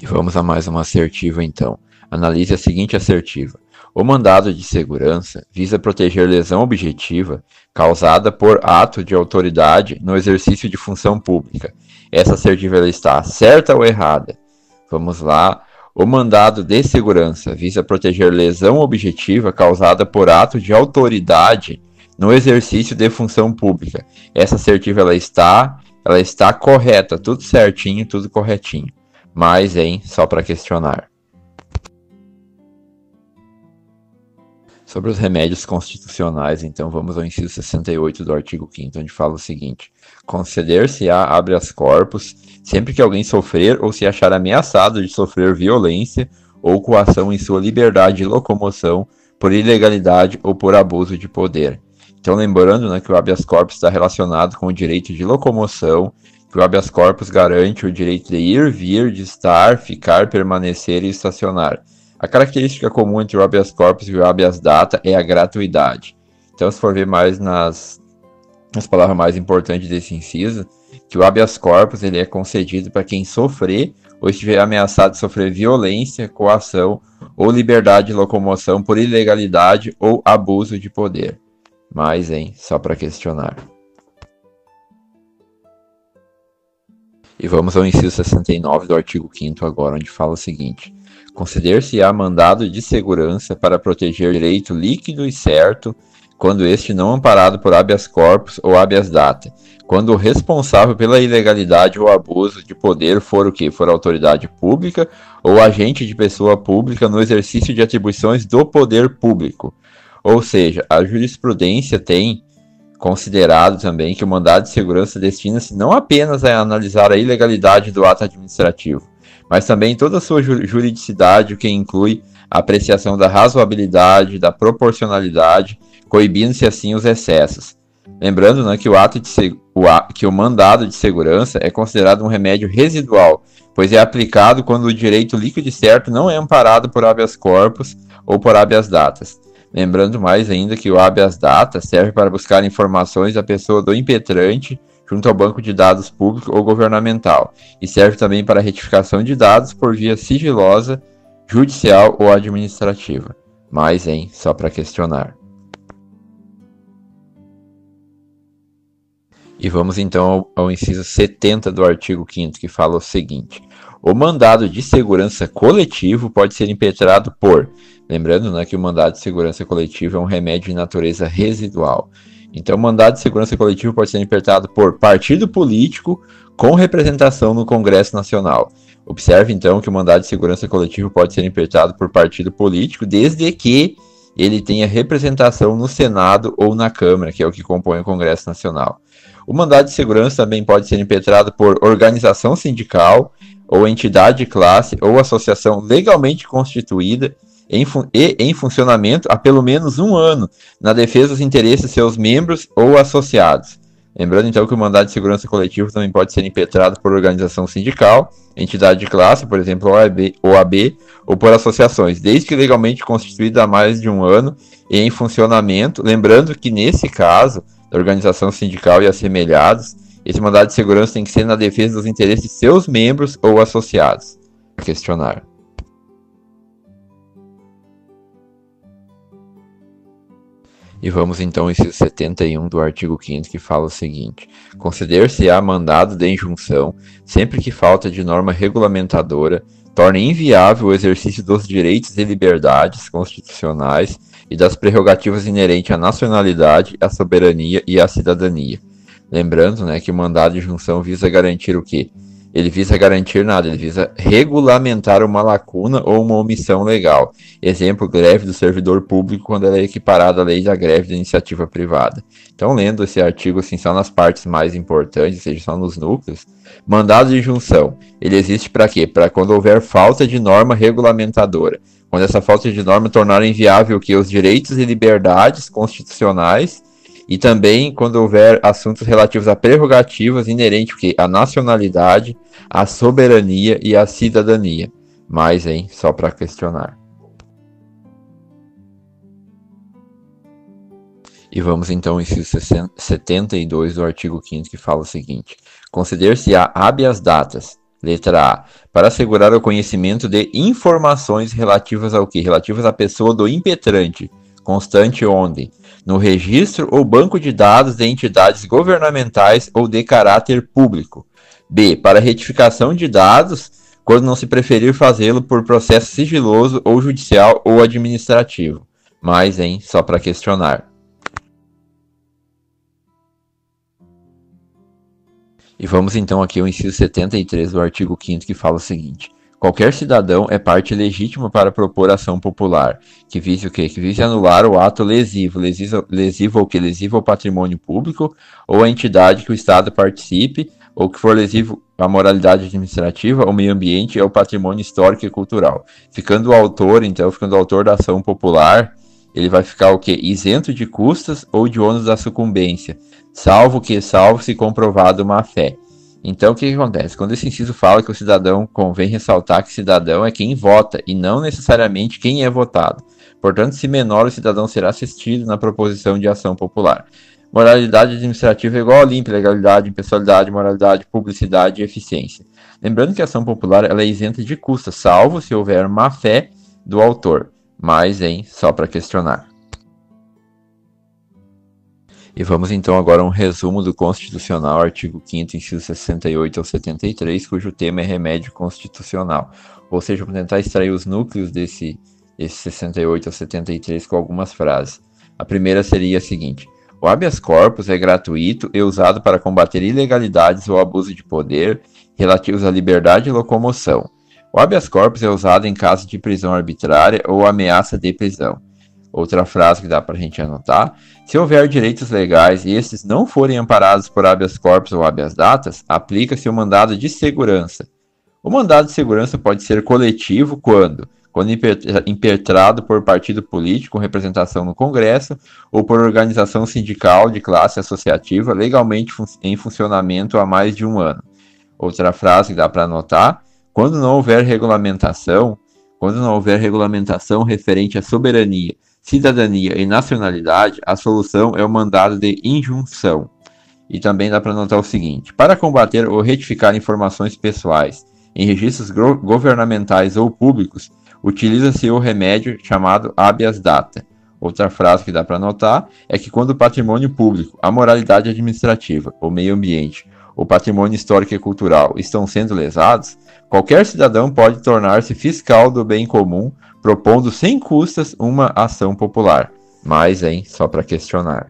Vamos a mais uma assertiva então. Analise a seguinte assertiva. O mandado de segurança visa proteger lesão objetiva causada por ato de autoridade no exercício de função pública. Essa assertiva ela está certa ou errada? Vamos lá. O mandado de segurança visa proteger lesão objetiva causada por ato de autoridade no exercício de função pública. Essa assertiva ela está correta, tudo certinho, tudo corretinho. Mas, só para questionar. Sobre os remédios constitucionais, então vamos ao inciso 68 do artigo 5º, onde fala o seguinte: conceder-se-á habeas corpus sempre que alguém sofrer ou se achar ameaçado de sofrer violência ou coação em sua liberdade de locomoção por ilegalidade ou por abuso de poder. Então, lembrando, que o habeas corpus está relacionado com o direito de locomoção, que o habeas corpus garante o direito de ir, vir, de estar, ficar, permanecer e estacionar. A característica comum entre o habeas corpus e o habeas data é a gratuidade. Então, se for ver mais nas palavras mais importantes desse inciso, que o habeas corpus ele é concedido para quem sofrer ou estiver ameaçado de sofrer violência, coação ou liberdade de locomoção por ilegalidade ou abuso de poder. Mas, só para questionar. E vamos ao inciso 69 do artigo 5º agora, onde fala o seguinte: conceder-se-á mandado de segurança para proteger direito líquido e certo, quando este não amparado por habeas corpus ou habeas data, quando o responsável pela ilegalidade ou abuso de poder for o quê? For autoridade pública ou agente de pessoa pública no exercício de atribuições do poder público. Ou seja, a jurisprudência tem considerado também que o mandado de segurança destina-se não apenas a analisar a ilegalidade do ato administrativo, mas também toda a sua juridicidade, o que inclui a apreciação da razoabilidade, da proporcionalidade, coibindo-se assim os excessos. Lembrando, que o mandado de segurança é considerado um remédio residual, pois é aplicado quando o direito líquido e certo não é amparado por habeas corpus ou por habeas datas. Lembrando mais ainda que o habeas data serve para buscar informações da pessoa do impetrante junto ao banco de dados público ou governamental, e serve também para retificação de dados por via sigilosa, judicial ou administrativa. Mas, só para questionar. E vamos então ao inciso 70 do artigo 5º, que fala o seguinte: o mandado de segurança coletivo pode ser impetrado por... Lembrando, que o mandado de segurança coletivo é um remédio de natureza residual. Então, o mandado de segurança coletivo pode ser impetrado por partido político com representação no Congresso Nacional. Observe, então, que o mandado de segurança coletivo pode ser impetrado por partido político, desde que ele tenha representação no Senado ou na Câmara, que é o que compõe o Congresso Nacional. O mandado de segurança também pode ser impetrado por organização sindical, ou entidade de classe, ou associação legalmente constituída, em funcionamento há pelo menos 1 ano, na defesa dos interesses de seus membros ou associados. Lembrando então que o mandado de segurança coletivo também pode ser impetrado por organização sindical, entidade de classe, por exemplo, OAB, ou por associações, desde que legalmente constituída há mais de 1 ano e em funcionamento. Lembrando que nesse caso, da organização sindical e assemelhados, esse mandado de segurança tem que ser na defesa dos interesses de seus membros ou associados. Questionar. E vamos então ao inciso 71 do artigo 5º, que fala o seguinte: conceder-se-á mandado de injunção sempre que falta de norma regulamentadora torne inviável o exercício dos direitos e liberdades constitucionais e das prerrogativas inerentes à nacionalidade, à soberania e à cidadania. Lembrando, que o mandado de injunção visa garantir o quê? Ele visa garantir nada, ele visa regulamentar uma lacuna ou uma omissão legal. Exemplo, greve do servidor público quando ela é equiparada à lei da greve da iniciativa privada. Então, lendo esse artigo assim, só nas partes mais importantes, ou seja, só nos núcleos, mandado de injunção, ele existe para quê? Para quando houver falta de norma regulamentadora. Quando essa falta de norma tornar inviável que os direitos e liberdades constitucionais, e também quando houver assuntos relativos a prerrogativas inerentes à nacionalidade, à soberania e à cidadania. Mas, só para questionar. E vamos então ao inciso 72 do artigo 5º, que fala o seguinte: conceder-se-á habeas datas Letra A. Para assegurar o conhecimento de informações relativas ao quê? Relativas à pessoa do impetrante, constante onde? No registro ou banco de dados de entidades governamentais ou de caráter público. B. Para retificação de dados, quando não se preferir fazê-lo por processo sigiloso ou judicial ou administrativo. Mas, só para questionar. E vamos então aqui ao inciso 73 do artigo 5º, que fala o seguinte: qualquer cidadão é parte legítima para propor ação popular, que vise o quê? Que vise anular o ato lesivo. Lesivo ao quê? Lesivo ao patrimônio público ou à entidade que o Estado participe, ou que for lesivo à moralidade administrativa, ao meio ambiente e ao patrimônio histórico e cultural. Ficando o autor da ação popular, ele vai ficar o quê? Isento de custas ou de ônus da sucumbência, salvo se comprovado má-fé. Então, o que acontece? Quando esse inciso fala que o cidadão, convém ressaltar que cidadão é quem vota e não necessariamente quem é votado. Portanto, se menor, o cidadão será assistido na proposição de ação popular. Moralidade administrativa é igual a limpa, legalidade, impessoalidade, moralidade, publicidade e eficiência. Lembrando que a ação popular ela é isenta de custas, salvo se houver má-fé do autor. Mas, só para questionar. E vamos então agora a um resumo do Constitucional, artigo 5º, inciso 68 ao 73, cujo tema é remédio constitucional. Ou seja, vou tentar extrair os núcleos desse 68 ao 73 com algumas frases. A primeira seria a seguinte: o habeas corpus é gratuito e usado para combater ilegalidades ou abuso de poder relativos à liberdade de locomoção. O habeas corpus é usado em caso de prisão arbitrária ou ameaça de prisão. Outra frase que dá para a gente anotar: se houver direitos legais e esses não forem amparados por habeas corpus ou habeas datas, aplica-se o mandado de segurança. O mandado de segurança pode ser coletivo quando impetrado por partido político com representação no Congresso ou por organização sindical de classe associativa legalmente em funcionamento há mais de um ano. Outra frase que dá para anotar: quando não houver regulamentação referente à soberania, cidadania e nacionalidade, a solução é o mandado de injunção. E também dá para anotar o seguinte: para combater ou retificar informações pessoais em registros governamentais ou públicos, utiliza-se o remédio chamado habeas data. Outra frase que dá para anotar é que quando o patrimônio público, a moralidade administrativa, o meio ambiente, o patrimônio histórico e cultural estão sendo lesados, qualquer cidadão pode tornar-se fiscal do bem comum, propondo sem custas uma ação popular. Mas, só para questionar.